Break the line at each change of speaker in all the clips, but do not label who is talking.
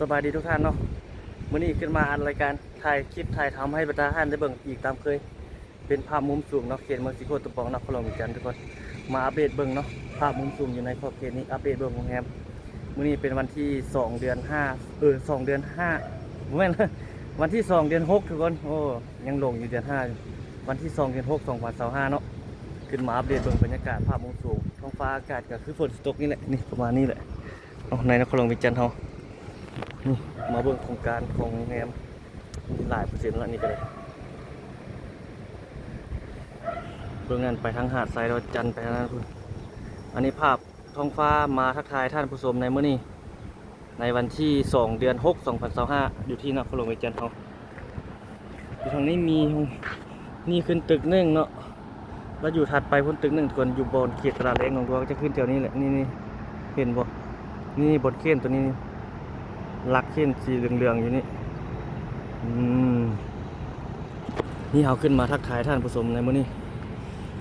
สบายดีทุกท่านเนาะมื้อนี้ขึ้นมาอัดรายการถ่ายคลิปถ่ายทำให้ประชาชนได้เบิ่งอีกตามเคยเป็นภาพมุมสูงเนาะเขตเมืองสิโคตุปองนครหลวงจันทร์ทุกคนมาอัปเดตเบิ่งเนาะภาพมุมสูงอยู่ในขอบเขตนี้อัปเดตเบิ่งโรงแรมมื้อนี้เป็นวันที่2เดือน52เดือน5บ่แม่น วันที่2เดือน6ทุกคนโอ้ยังลงอยู่เดือน5อยู่วันที่2เดือน6 2025เนาะขึ้นมาอัปเดตเบิ่งบรรยากาศภาพมุมสูงท้องฟ้าอากาศก็คือฝนตกนี่แหละนี่ประมาณนี้แหละในนครหลวงจันทร์เฮานี่มาเบิ่งโครงการของโรงแรมมีหลายเปอร์เซ็นต์แล้วนี่ก็เลยเบื้องนั้นไปทางหาดทรายดอนจันทร์ไปทางนั้นคุณอันนี้ภาพท้องฟ้ามาทักทายท่านผู้ชมในมื้อนี้ในวันที่2เดือน6 2025อยู่ที่นครหลวงจันทร์เฮาอยู่ทางนี้มีนี่ขึ้นตึก1เนาะแล้วอยู่ถัดไปพ้นตึก1ทุกคนอยู่บนเขตตลาดแรงของตัวก็จะขึ้นแถวนี้แหละนี่เห็นบ่นี่บนเขตตัวนี้ลักเข็นสีเหลืองๆอยู่นี่นี่เขาขึ้นมาทักทายท่านผู้ชมในมื้อนี้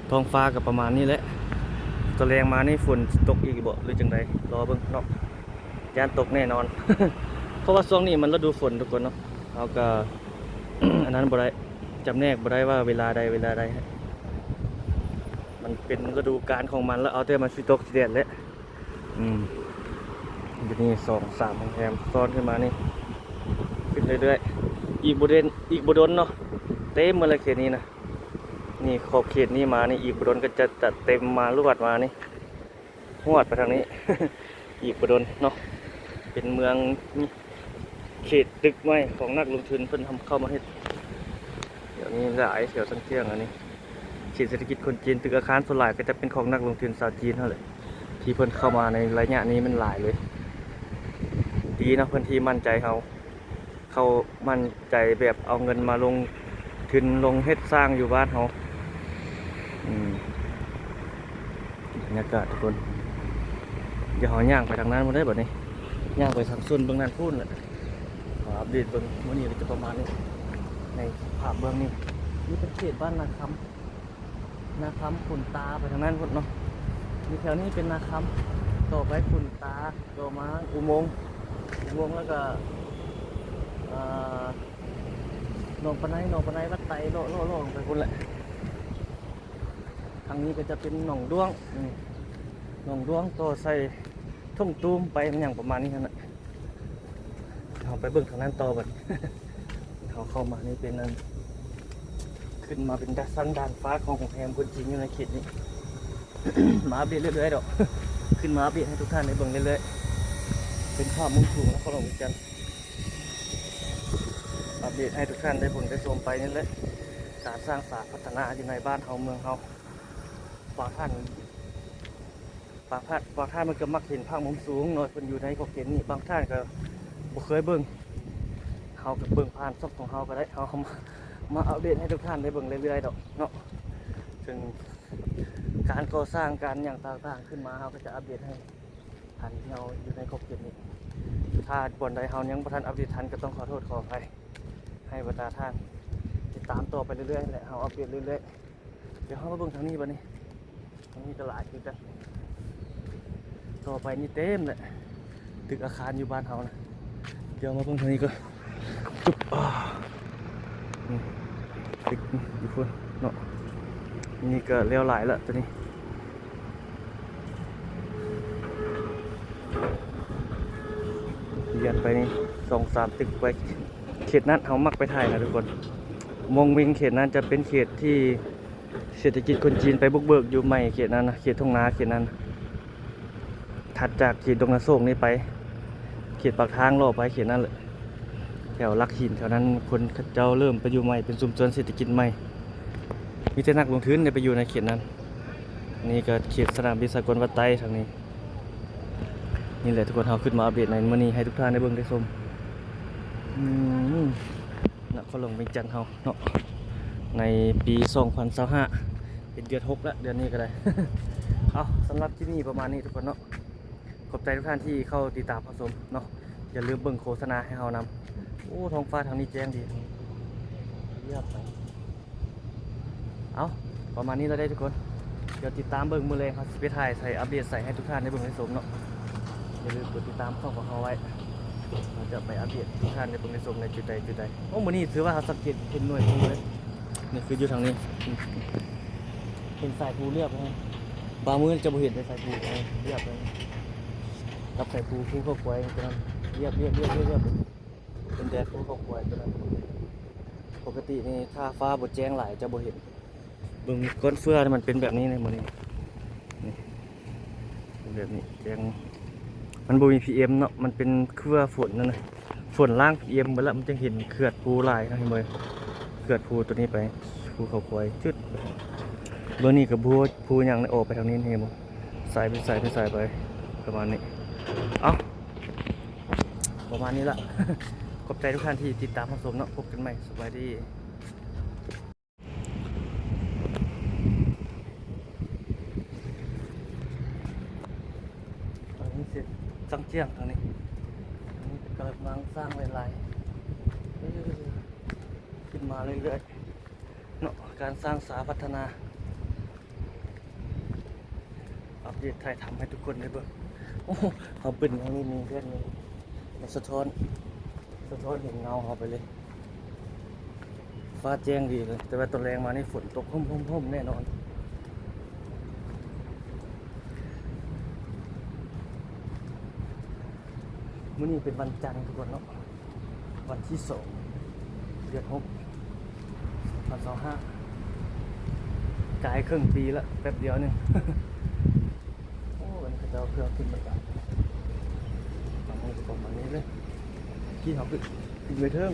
ท้องฟ้ากับประมาณนี้แหละตะแรงมานี่ฝนตกอีกบ่หรือจังไดรอเบิ่งเนาะยานตกแน่นอน เพราะว่าช่วงนี้มันฤดูฝนทุกคนเนาะเขาก็ อันนั้นบ่ได้จำแนกบ่ได้ว่าเวลาใดมันเป็นฤดูกาลของมันแล้วเอาแต่มันสิตกสิแดดแหละอยู่นี่2-3โรงแรมซ้อนขึ้นมานี่ขึ้นเรื่อยๆอีกบ่ดนเนาะเต็มหมดเลยเขตนี้นะนี่ขอบเขตนี้มานี่อีกบ่ดนก็จะจัดเต็มมาลวดมานี่หวดไปทางนี้ อีกบ่ดนเนาะเป็นเมืองนี่เขตตึกไม้ของนักลงทุนเพิ่นทำเข้ามาเฮ็ดเดี๋ยวนี้หลายแถวเที่ยงอันนี้เขตเศรษฐกิจคนจีนตึกอาคารส่วนหลายก็จะเป็นของนักลงทุนชาวจีนเท่านั้นที่เพิ่นเข้ามาในระยะนี้มันหลายเลยดีนะเพื่อนที่มั่นใจเขามั่นใจแบบเอาเงินมาลงทุนลงเฮ็ดสร้างอยู่บ้านเขาบรรยากาศทุกคนเดี๋ยวย่างไปทางนั้นมาได้แบบนี้ย่างไปทางซุนเบื้องนั้นพูดแหละขออัปเดตเบื้องวันนี้จะประมาณนี้ในภาพเบื้องนี้นี่เป็นเขตบ้านนาคำขุนตาไปทางนั้นพุ่นเนาะมีแถวนี้เป็นนาคำต่อไปขุนตาต่อมาอุโมงค์แล้วก็หนองปะไนวัดไตโล่ไปพุ่นแหละทางนี้ก็จะเป็นหนองด้วงต่อใส่ทุ่งตูมไปอย่างประมาณนี้นะเราไปเบิ่งทางนั้นต่อบัด เขาเข้ามานี่เป็นขึ้นมาเป็นด้านฟ้าของแฮมคนจีนอยู่ในเขตนี้ มาอัปเดตเรื่อยๆดอก ขึ้นมาอัปเดตให้ทุกท่านได้เบิ่งเรื่อยๆเป็นภาพมุมสูงแล้วก็ลงกันอัปเดตให้ทุกท่านได้ผลได้ชมไปนี่แหละการสร้างสรรค์พัฒนาอยู่ในบ้านเฮาเมืองเฮาฝากท่านมันก็มักเห็นภาพมุมสูงหน่อยเพิ่นอยู่ในขอบเขตนี้บางท่านก็บ่เคยเบิ่งเฮาก็เบิ่งผ่านซอกของเฮาก็ได้เฮามาอัปเดตให้ทุกท่านได้เบิ่งเรื่อยๆดอกเนาะถึงการก่อสร้างการอย่างต่างๆขึ้นมาเฮาก็จะอัปเดตให้ท่านที่เฮาอยู่ในขอบเขตนี้ถ้าบ่อนใดเฮายังบ่ทันอัปเดตทันก็ต้องขอโทษขออภัยให้บรรดาท่านติดตามต่อไปเรื่อยๆแหละเฮาอัปเดตเรื่อยๆเดี๋ยวเฮามาเบิ่งทางนี้บัดนี้ทางนี้ก็หลายคือกันต่อไปนี่เต็มเลยตึกอาคารอยู่บ้านเฮานะเดี๋ยวมาเบิ่งทางนี้ก็จุ๊บตึกอยู่พุ่นเนาะนี่ก็เลี้ยวหลายแล้วตัวนี้เรียนไปนี่2-3ตึกไปเขตนั้นเขามักไปถ่ายนะทุกคนมงวิงเขตนั้นจะเป็นเขตที่เศรษฐกิจคนจีนไปบุกเบิกอยู่ใหม่เขตนั้นนะเขตทุ่งนาเขตนั้นถัดจากเขตดงนาโศกนี่ไปเขตปากทางล่อไปเขตนั้นเลยแถวลักหินแถวนั้นคนเจ้าเริ่มไปอยู่ใหม่เป็นชุมชนเศรษฐกิจใหม่มีแต่นักลงทุนไปอยู่ในเขตนั้นนี่ก็เขตสนามบินสากลวัดไตทางนี้นี่แหละทุกคนเขาขึ้นมาอัปเดตในมื้อนี้ให้ทุกท่านได้เบิ่งได้ชมนครหลวงจันทร์เฮาเนาะในปี2025เป็นเดือน6แล้วเดือนนี้ก็ได้ เอาสำหรับที่นี่ประมาณนี้ทุกคนเนาะขอบใจทุกท่านที่เข้าติดตามรับชมเนาะอย่าลืมเบิ่งโฆษณาให้เฮานำโอ้ท้องฟ้าทางนี้แจ้งดีเยี่ยมไปเอาประมาณนี้เราได้ทุกคนเดี๋ยวติดตามเบิ่งมื้อแรงเขาสิไปถ่ายใส่อัปเดตใส่ให้ทุกท่านได้เบิ่งได้ชมเนาะอย่าลืมกดติดตามช่องของเราไว้ เราจะไปอัปเดตทุกท่านในเบิ่งในชมในจุดใดจุดใดโอ้มื้อนี้ถือว่าเราสังเกตเห็นหน่วยภูเลยนี่คืออยู่ทางนี้เห็นสายภูเรียบนะบางมื้อจะบ่เห็นเป็นสายภูเรียบเลยกับสายภูเข้ากล้วยตรงนั้นเรียบเป็นแดดภูเข้ากล้วยตรงนั้นปกตินี่ถ้าฟ้าบ่แจ้งหลายจะบ่เห็นเบิ่งก้อนเฟื่อมันเป็นแบบนี้ในมื้อนี้นี่เป็นแบบนี้แจ้งมันบ่มี PM เนาะมันเป็นเครือฝนนั่นน่ะฝนล่าง PM เบิดแล้วมันจึงเห็นเขื่อนภูหลายนะเห็นบ่เขื่อนภูตัวนี้ไปภูเขาควายจุดเบอร์นี้กับภูหยังได้ออกไปทางนี้เห็นบ่สายเป็นสายไปประมาณนี้เอ้าประมาณนี้ละ ขอบใจทุกท่านที่ติดตามรับชมเนาะพบกันใหม่สวัสดีตอนนี้เสร็จจังเจียงทางนี้กำลังสร้างลายขึ้นมาเรื่อยๆเนาะการสร้างสาพัฒนาอัปเดตถ่ายทำให้ทุกคนได้เบิ่งโอ้เขาเป็นอย่างนี้มีเพื่อนนี่สะท้อนเห็นเงาเขาไปเลยฟ้าแจ้งดีเลยแต่ว่าตอนแรงมานี่ฝนตกพุ่มแน่นอนมื้อนี้เป็นวันจันทร์ทุกคนเนาะวันที่2 เดือน 6 2025กายครึ่งปีละแป๊บเดียวนึง โอ้มันก็จะเอาเครื่องขึ้นมาจากฝั่งนี้ประมาณนี้เลยที่เขาขึ้นไปเทิง